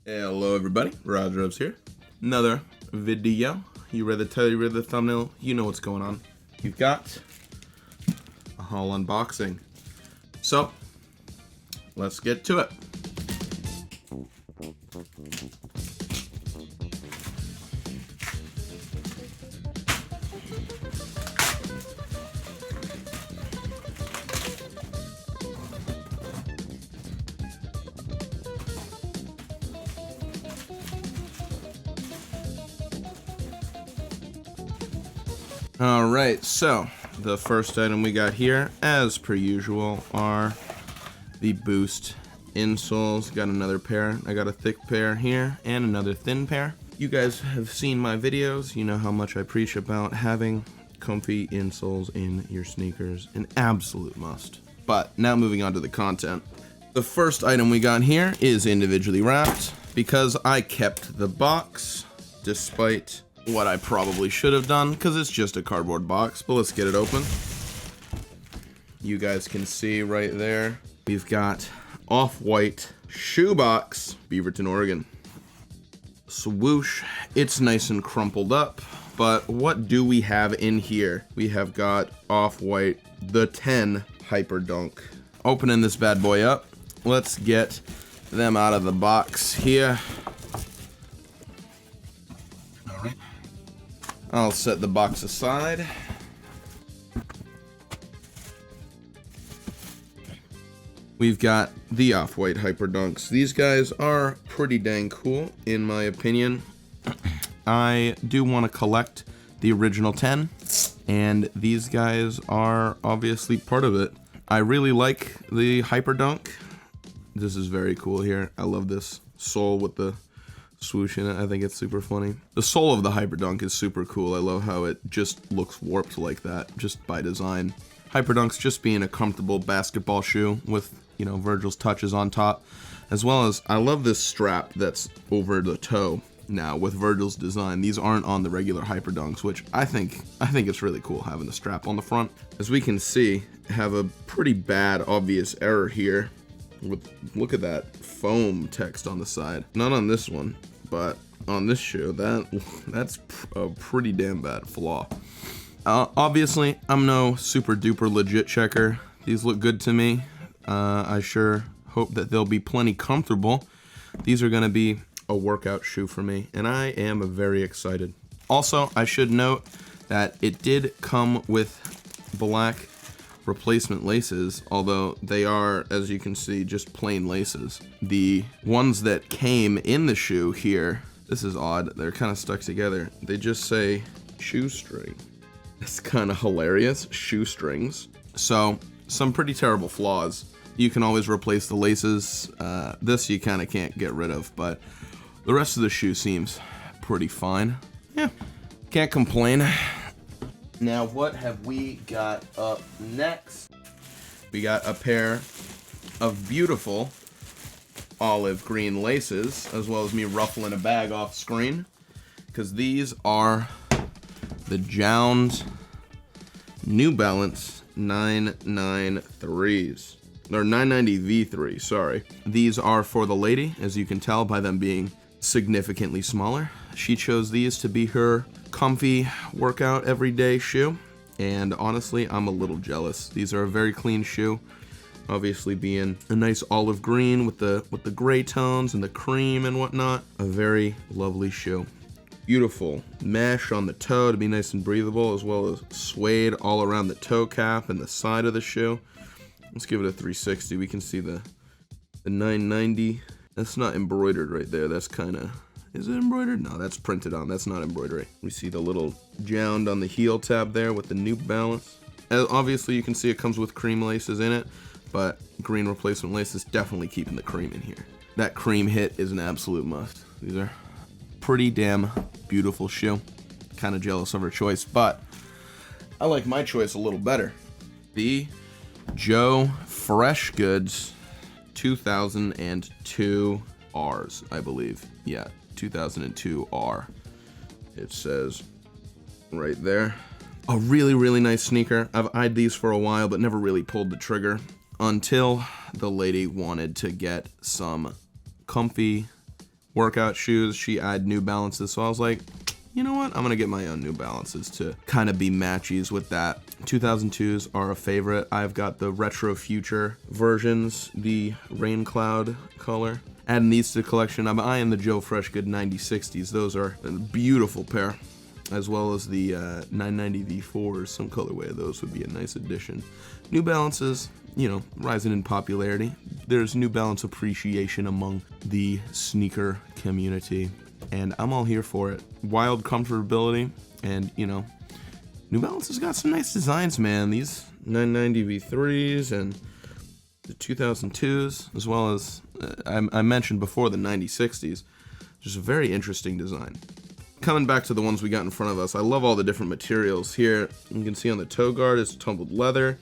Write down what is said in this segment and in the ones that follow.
Hello everybody, Rodrobes here. Another video. You read the title, you read the thumbnail, you know what's going on. You've got a haul unboxing. So, let's get to it. Alright, so the first item we got here, as per usual, are the Boost insoles. Got another pair. I got a thick pair here and another thin pair. You guys have seen my videos. You know how much I preach about having comfy insoles in your sneakers. An absolute must. But now moving on to the content. The first item we got here is individually wrapped because I kept the box despite what I probably should have done because it's just a cardboard box, but let's get it open. You guys can see right there, we've got Off-White shoebox, Beaverton, Oregon. Swoosh, it's nice and crumpled up, but what do we have in here? We have got Off-White, the 10 Hyperdunk. Opening this bad boy up, let's get them out of the box here. I'll set the box aside. We've got the Off-White Hyperdunks. These guys are pretty dang cool, in my opinion. I do want to collect the original 10, and these guys are obviously part of it. I really like the Hyperdunk. This is very cool here. I love this sole with the swoosh in it. I think it's super funny. The sole of the Hyperdunk is super cool. I love how it just looks warped like that, just by design. Hyperdunk's just being a comfortable basketball shoe with, you know, Virgil's touches on top, as well as I love this strap that's over the toe now with Virgil's design. These aren't on the regular Hyperdunks, which I think it's really cool having the strap on the front. As we can see, have a pretty bad obvious error here. Look at that foam text on the side. Not on this one, but on this shoe, that's a pretty damn bad flaw. Obviously, I'm no super duper legit checker. These look good to me. I sure hope that they'll be plenty comfortable. These are gonna be a workout shoe for me, and I am very excited. Also, I should note that it did come with black replacement laces, although they are, as you can see, just plain laces. The ones that came in the shoe here, this is odd, they're kind of stuck together. They just say shoestring. It's kind of hilarious, shoestrings. So, some pretty terrible flaws. You can always replace the laces. This you kind of can't get rid of, but the rest of the shoe seems pretty fine. Yeah, can't complain. Now, what have we got up next? We got a pair of beautiful olive green laces, as well as me ruffling a bag off screen, because these are the Jound New Balance 993s. Or 990 V3, sorry. These are for the lady, as you can tell by them being significantly smaller. She chose these to be her comfy workout everyday shoe, and honestly, I'm a little jealous. These are a very clean shoe, obviously being a nice olive green with the gray tones and the cream and whatnot. A very lovely shoe. Beautiful mesh on the toe to be nice and breathable, as well as suede all around the toe cap and the side of the shoe. Let's give it a 360. We can see the 990. That's not embroidered right there. That's kind of, is it embroidered? No, that's printed on. That's not embroidery. We see the little Jound on the heel tab there with the New Balance. Obviously, you can see it comes with cream laces in it, but green replacement lace is definitely keeping the cream in here. That cream hit is an absolute must. These are pretty damn beautiful shoe. Kind of jealous of her choice, but I like my choice a little better. The Joe Freshgoods 2002 Rs, I believe. Yeah, 2002 R. It says right there. A really, really nice sneaker. I've eyed these for a while, but never really pulled the trigger until the lady wanted to get some comfy workout shoes. She eyed New Balances, so I was like, you know what? I'm gonna get my own New Balances to kind of be matchies with that. 2002s are a favorite. I've got the Retro Future versions, the Rain Cloud color. Adding these to the collection, I'm eyeing the Joe Freshgood 9060s. Those are a beautiful pair, as well as the 990 V4s. Some colorway of those would be a nice addition. New Balances, you know, rising in popularity. There's New Balance appreciation among the sneaker community, and I'm all here for it. Wild comfortability, and you know, New Balance has got some nice designs, man. These 990 V3s and the 2002s, as well as I mentioned before, the 9060s. Just a very interesting design. Coming back to the ones we got in front of us, I love all the different materials here. You can see on the toe guard is tumbled leather.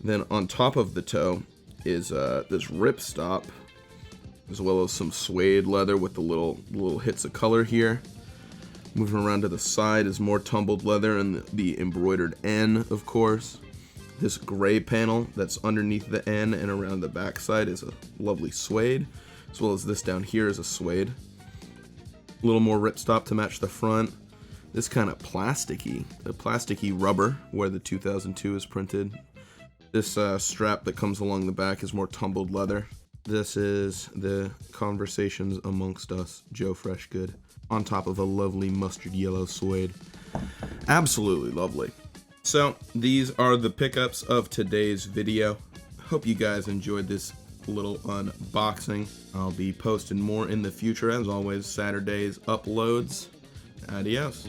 Then on top of the toe is this ripstop, as well as some suede leather with the little hits of color here. Moving around to the side is more tumbled leather and the embroidered N, of course. This gray panel that's underneath the N and around the back side is a lovely suede, as well as this down here is a suede. A little more ripstop to match the front. This kind of plasticky rubber where the 2002 is printed. This strap that comes along the back is more tumbled leather. This is the Conversations Amongst Us Joe Freshgood on top of a lovely mustard yellow suede. Absolutely lovely. So these are the pickups of today's video. Hope you guys enjoyed this little unboxing. I'll be posting more in the future, as always. Saturdays uploads. Adios.